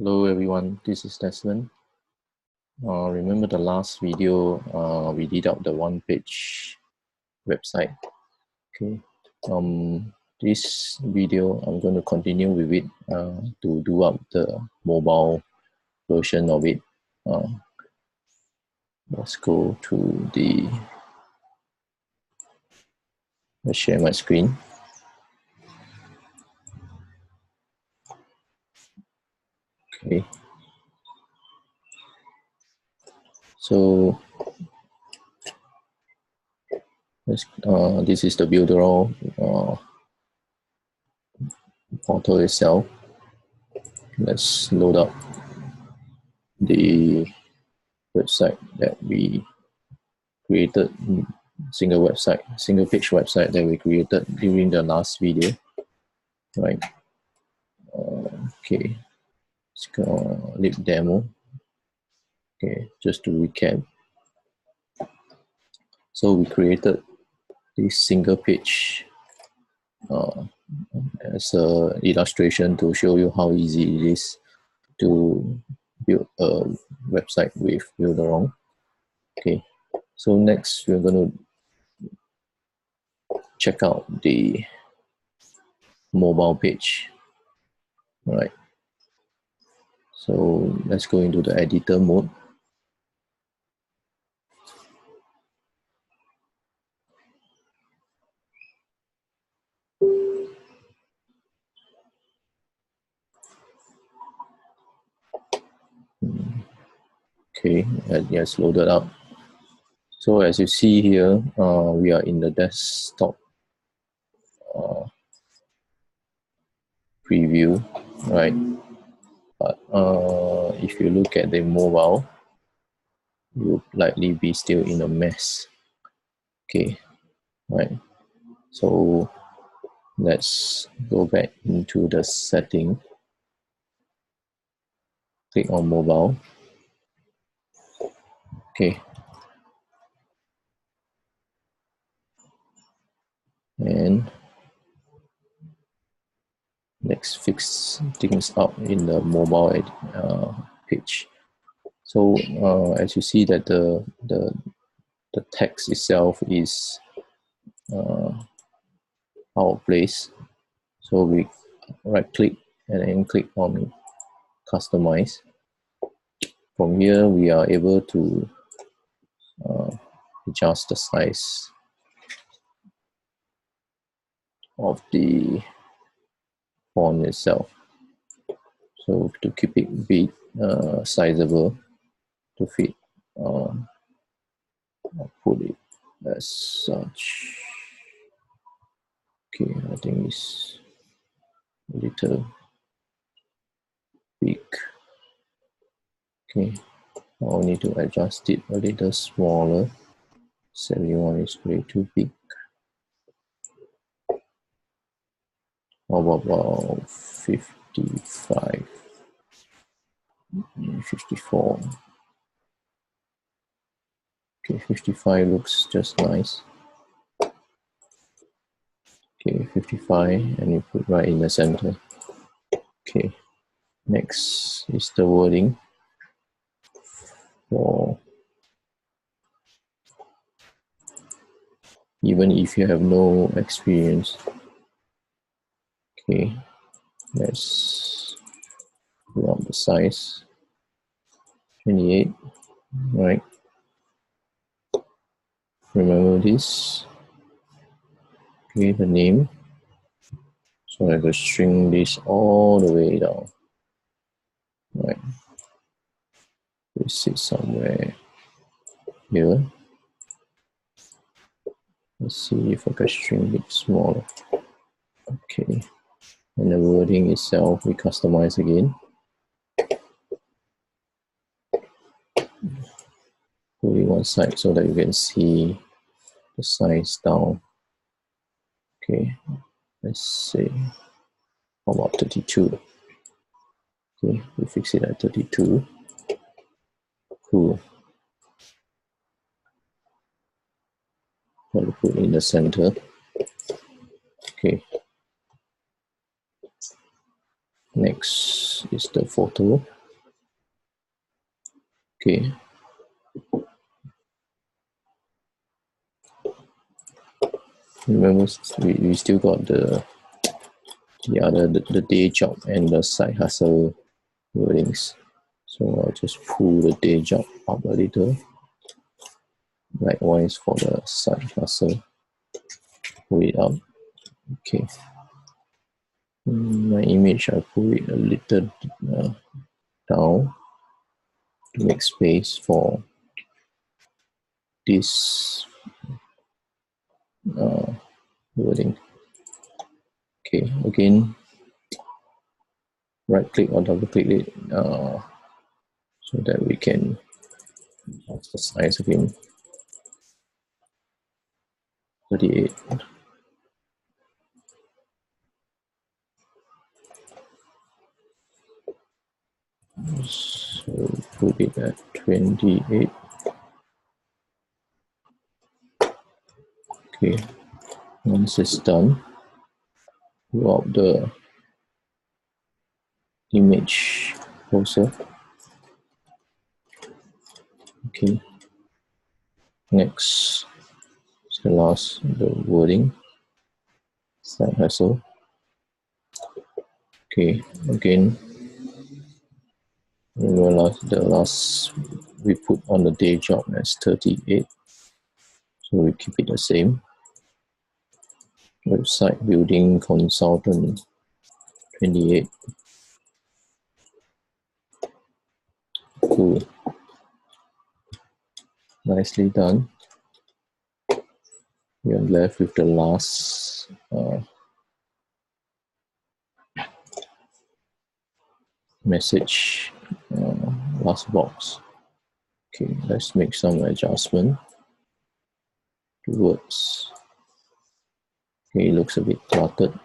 Hello everyone, this is Desmond. Remember the last video, we did out the one-page website. Okay. This video, I'm going to continue with it to do up the mobile version of it. Let's go to let's share my screen. Okay. So this is the Builderall portal itself. Let's load up the website that we created, single page website that we created during the last video, right? Okay, let's go link demo. Okay, just to recap. So we created this single page as an illustration to show you how easy it is to build a website with Builderall. Okay, so next we're going to check out the mobile page. All right, so let's go into the editor mode. Okay, yes, loaded up. So as you see here, we are in the desktop preview, right? But if you look at the mobile, you'll likely be still in a mess. Okay, right? So let's go back into the setting. Click on mobile. Okay. And let's fix things up in the mobile page. So as you see that the text itself is out of place. So we right click and then click on customize. From here we are able to adjust the size of the font itself. So to keep it big, sizable, to fit, I'll put it as such. Okay, I think it's a little big. Okay, I'll need to adjust it a little smaller. 71 is way too big. How about 55? 54. Okay, 55 looks just nice. Okay, 55, and you put right in the center. Okay, next is the wording. For even if you have no experience. Okay, let's put up the size. 28, right? Remember this. Okay, the name. So I could string this all the way down. Right. This is somewhere here. Let's see if I can string it smaller. Okay. And the wording itself, we customize again. Put it one side so that you can see the size down. Okay. Let's see. How about 32? Okay, we fix it at 32. Cool. I'll put it in the center. Okay. Next is the photo. Okay. Remember, we still got the day job and the side hustle wordings. So I'll just pull the day job up a little. Likewise for the side hustle, pull it up. Okay. My image, I pull it a little down to make space for this wording. Okay, again, right click or double click it so that we can adjust the size again. 38. So put it at 28. Okay, once it's done, pull out the image closer. Okay, next is the last, the wording, side hustle. Okay, again, the last we put on the day job as 38, so we keep it the same. Website building consultant 28. Cool. Nicely done. We are left with the last message, last box. Okay, let's make some adjustment to words. Okay, it looks a bit cluttered.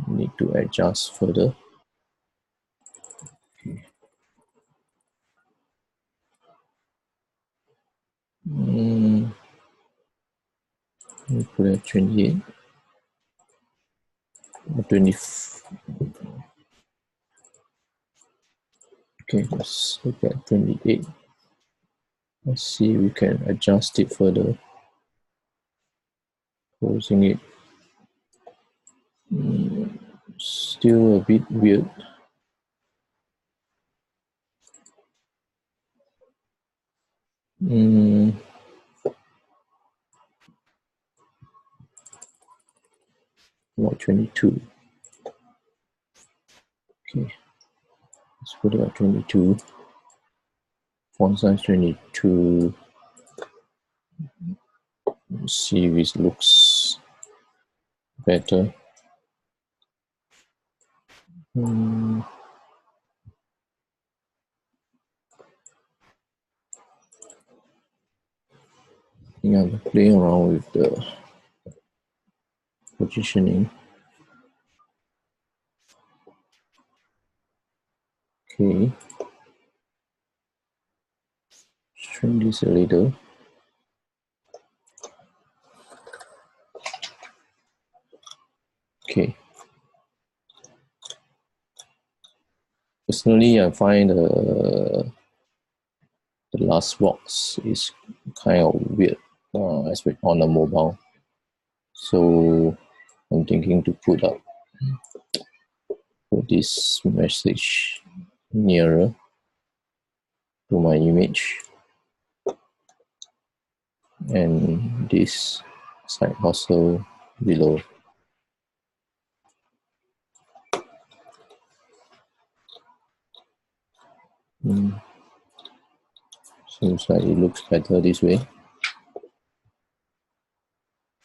Need to adjust further. Okay. We put it at 28 or 20. Okay, let's look at 28. Let's see if we can adjust it further. Closing it. Still a bit weird. About 22. Okay, let's put it at 22. Font size 22. Let's see if it looks better. Yeah, I'm playing around with the positioning. Okay, shrink this a little. Okay. Personally, I find the last box is kind of weird, especially on a mobile. So I'm thinking to put this message nearer to my image, and this side hustle below. Seems like it looks better this way.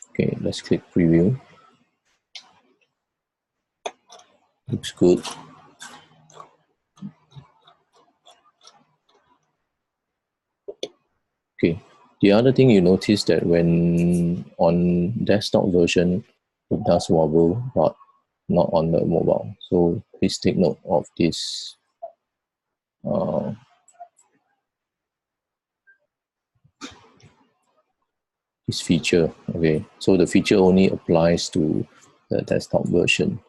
Okay, let's click preview. Looks good. Okay, the other thing you notice that when on desktop version, it does wobble, but not on the mobile. So please take note of this this feature. Okay, so the feature only applies to the desktop version.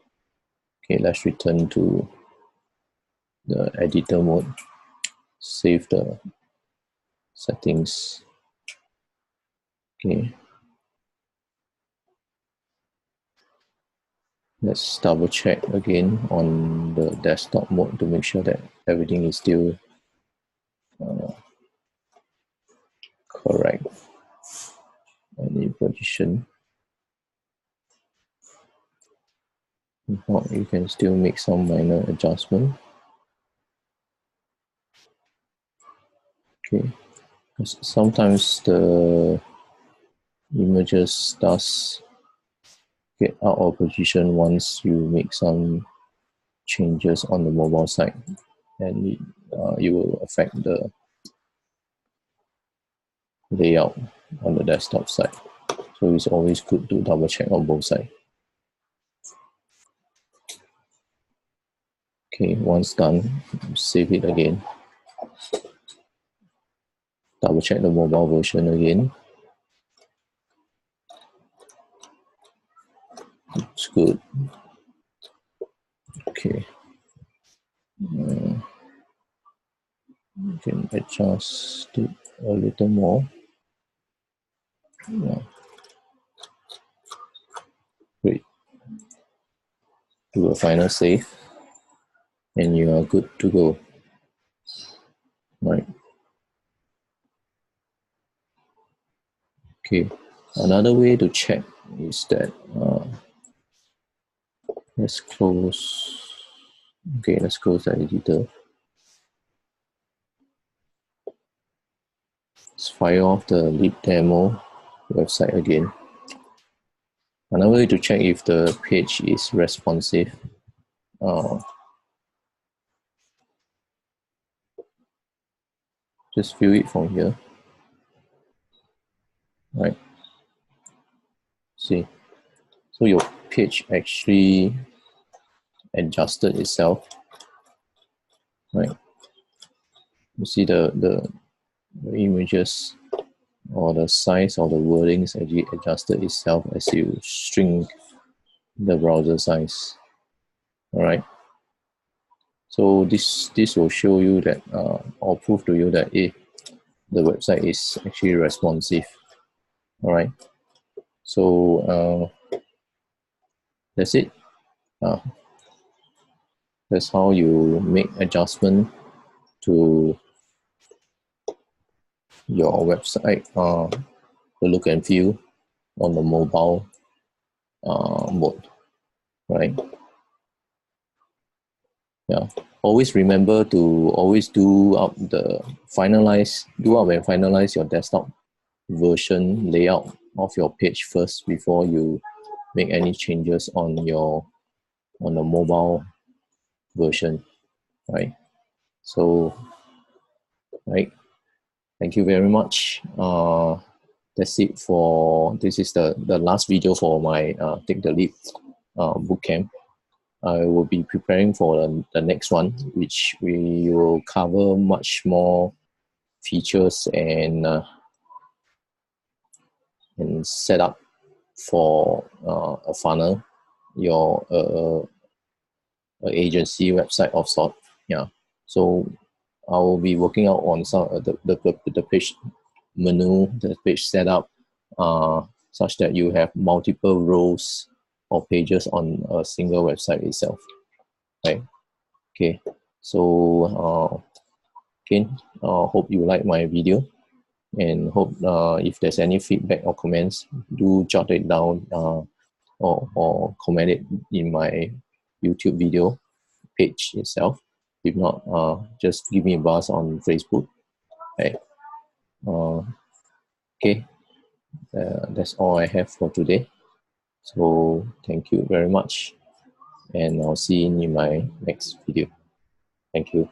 Okay, let's return to the editor mode. Save the settings. Okay. Let's double check again on the desktop mode to make sure that everything is still correct. Any position. If not, you can still make some minor adjustment. Okay. Sometimes the images does get out of position once you make some changes on the mobile side, and it will affect the layout on the desktop side. So it's always good to double check on both sides. Okay, once done, save it again. Double check the mobile version again. It's good. Okay. You can adjust it a little more. Yeah. Great. Do a final save, and you are good to go. Right. Okay. Another way to check is that let's close. Okay, let's close the editor. Let's fire off the lead demo website again. Another way to check if the page is responsive. Just view it from here. Right. See. So your page actually adjusted itself. Right. You see the images or the size of the wordings actually adjusted itself as you shrink the browser size. All right. So this will show you that or prove to you that the website is actually responsive. All right. So that's it. That's how you make adjustment to your website, the look and feel on the mobile mode, right? Yeah. Always remember to always do up and finalize your desktop version layout of your page first before you make any changes on the mobile version, right? So, right. Thank you very much. That's it for this is the last video for my Take the Leap bootcamp. I will be preparing for the next one, which we will cover much more features and setup for a funnel, your agency website of sort. Yeah. So I will be working out on some the page menu, the page setup, such that you have multiple rows or pages on a single website itself. Right. Okay. So again, hope you like my video, and hope if there's any feedback or comments, do jot it down or comment it in my YouTube video page itself. If not, just give me a buzz on Facebook. Right. Okay, that's all I have for today. So thank you very much, and I'll see you in my next video. Thank you.